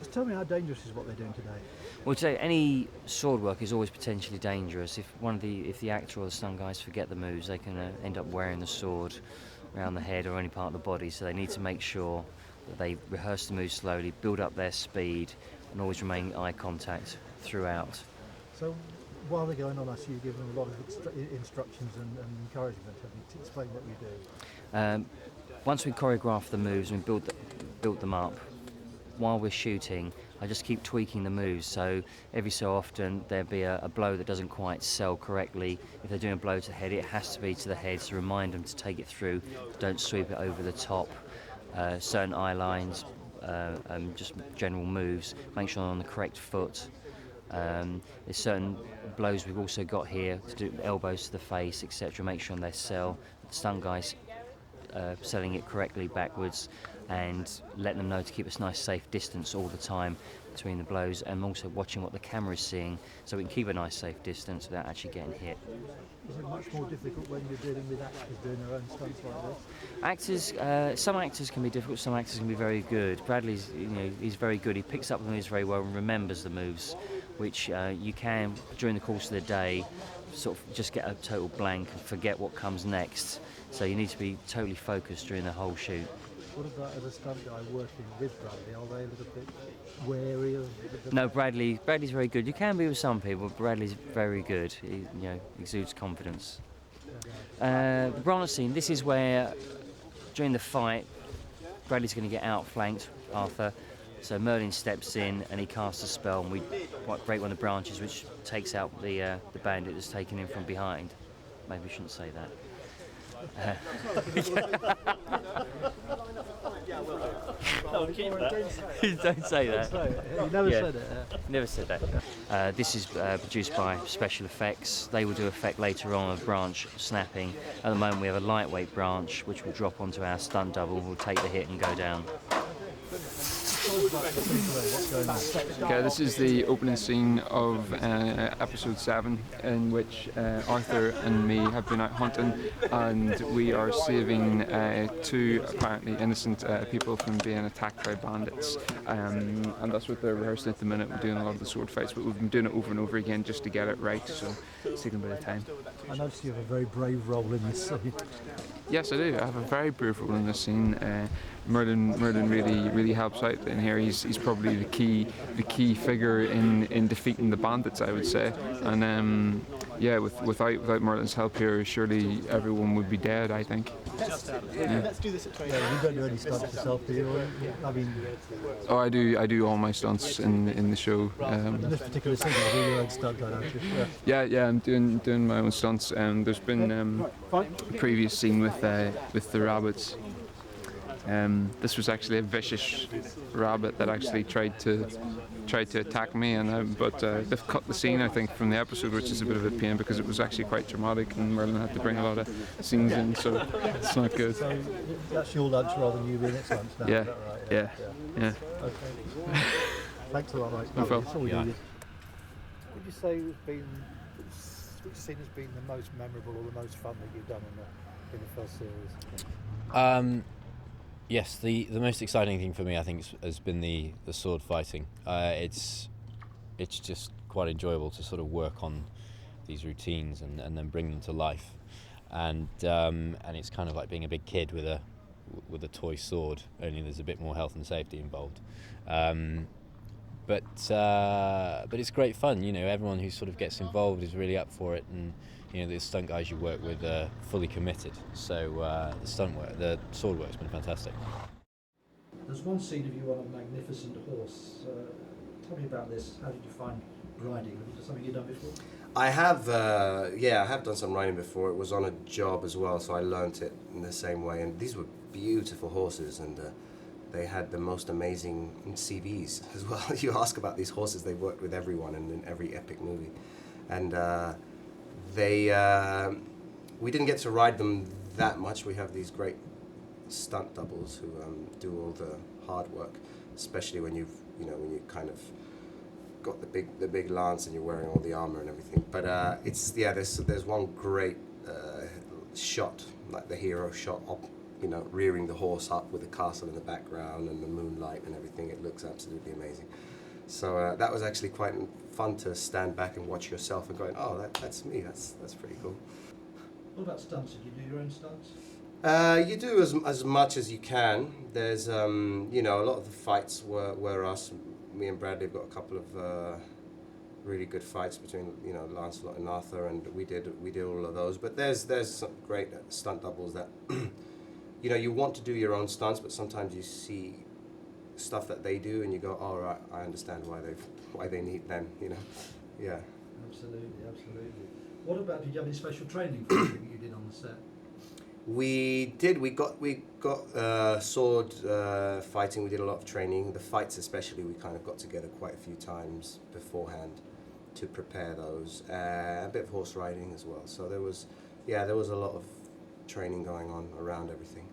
So tell me, how dangerous is what they're doing today? Well, today any sword work is always potentially dangerous. If the actor or the stunt guys forget the moves, they can end up wearing the sword around the head or any part of the body. So they need to make sure that they rehearse the moves slowly, build up their speed, and always remain eye contact throughout. So while they're going on, I see you giving them a lot of instructions and encouragement. Have you to explain what you do? Once we choreograph the moves and built them up, while we're shooting, I just keep tweaking the moves. So every so often there'll be a blow that doesn't quite sell correctly. If they're doing a blow to the head, it has to be to the head, so remind them to take it through, don't sweep it over the top. Certain eye lines, just general moves, make sure they're on the correct foot. There's certain blows we've also got here to do elbows to the face, etc. Make sure they sell. The stunt guys selling it correctly backwards, and letting them know to keep a nice safe distance all the time between the blows, and also watching what the camera is seeing so we can keep a nice safe distance without actually getting hit. Is it much more difficult when you're dealing with actors doing their own stunts like this? Actors, some actors can be difficult, some actors can be very good. Bradley's, he's very good. He picks up the moves very well and remembers the moves, which you can, during the course of the day, sort of just get a total blank and forget what comes next. So you need to be totally focused during the whole shoot. What about as a stunt guy working with Bradley? Are they a little bit wary of the... No, Bradley's very good. You can be with some people, but Bradley's very good. He, exudes confidence. The branch scene, this is where, during the fight, Bradley's going to get outflanked, Arthur. So Merlin steps in and he casts a spell, and we break one of the branches, which takes out the bandit that's taken in from behind. Maybe we shouldn't say that. Don't say that. You never said it. Never said that. This is produced by Special Effects. They will do effect later on of branch snapping. At the moment we have a lightweight branch which will drop onto our stunt double, will take the hit and go down. Okay, this is the opening scene of episode 7, in which Arthur and me have been out hunting, and we are saving 2 apparently innocent people from being attacked by bandits, and that's what they're rehearsing at the minute. We're doing a lot of the sword fights, but we've been doing it over and over again just to get it right, so it's taking a bit of time. I noticed you have a very brave role in this scene. Yes, I do. I have a very brave role in this scene. Merlin really helps out in here. He's probably the key figure in defeating the bandits, I would say. And without Merlin's help here, surely everyone would be dead, I think. Let's do this at training. You don't do any stunts yourself, do you? I mean, oh, I do all my stunts in the show. In this particular scene, you do your own stunt, don't you? Yeah, I'm doing my own stunts. There's been a previous scene with the rabbits. This was actually a vicious rabbit that actually tried to attack me, but they've cut the scene, I think, from the episode, which is a bit of a pain because it was actually quite dramatic, and Merlin had to bring a lot of scenes in, so it's not good. So that's your lunch rather than you being at lunch now. Yeah, is that right? yeah. Okay. Thanks a lot, mate. No problem. That's all we needed. Would you say which scene has been the most memorable or the most fun that you've done in the first series? Yes, the most exciting thing for me, I think, has been the sword fighting. It's just quite enjoyable to sort of work on these routines and then bring them to life, and it's kind of like being a big kid with a toy sword. Only there's a bit more health and safety involved. But it's great fun. Everyone who sort of gets involved is really up for it, and the stunt guys you work with are fully committed. So the sword work's been fantastic. There's one scene of you on a magnificent horse. Tell me about this. How did you find riding? Was it something you'd done before? I have done some riding before. It was on a job as well, so I learnt it in the same way. And these were beautiful horses, and they had the most amazing CVs as well. You ask about these horses, they've worked with everyone and in every epic movie. And we didn't get to ride them that much. We have these great stunt doubles who do all the hard work, especially when you kind of got the big lance and you're wearing all the armor and everything. But there's one great shot, like the hero shot you know, rearing the horse up with the castle in the background and the moonlight and everything. It looks absolutely amazing. So that was actually quite fun to stand back and watch yourself and going, oh, that's me. That's pretty cool. What about stunts? Did you do your own stunts? You do as much as you can. There's, you know, a lot of the fights were us. Me and Bradley have got a couple of really good fights between, you know, Lancelot and Arthur, and we did all of those. But there's some great stunt doubles that, you know, you want to do your own stunts, but sometimes you see stuff that they do and you go, oh, right, I understand why they need them, you know. Yeah. Absolutely, absolutely. What about, did you have any special training for anything that you did on the set? We did. We got sword fighting. We did a lot of training. The fights, especially, we kind of got together quite a few times beforehand to prepare those. A bit of horse riding as well. So there was a lot of training going on around everything.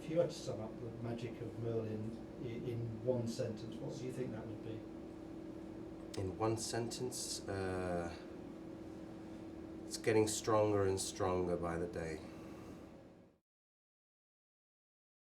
If you had to sum up the magic of Merlin in one sentence, what do you think that would be? In one sentence, it's getting stronger and stronger by the day.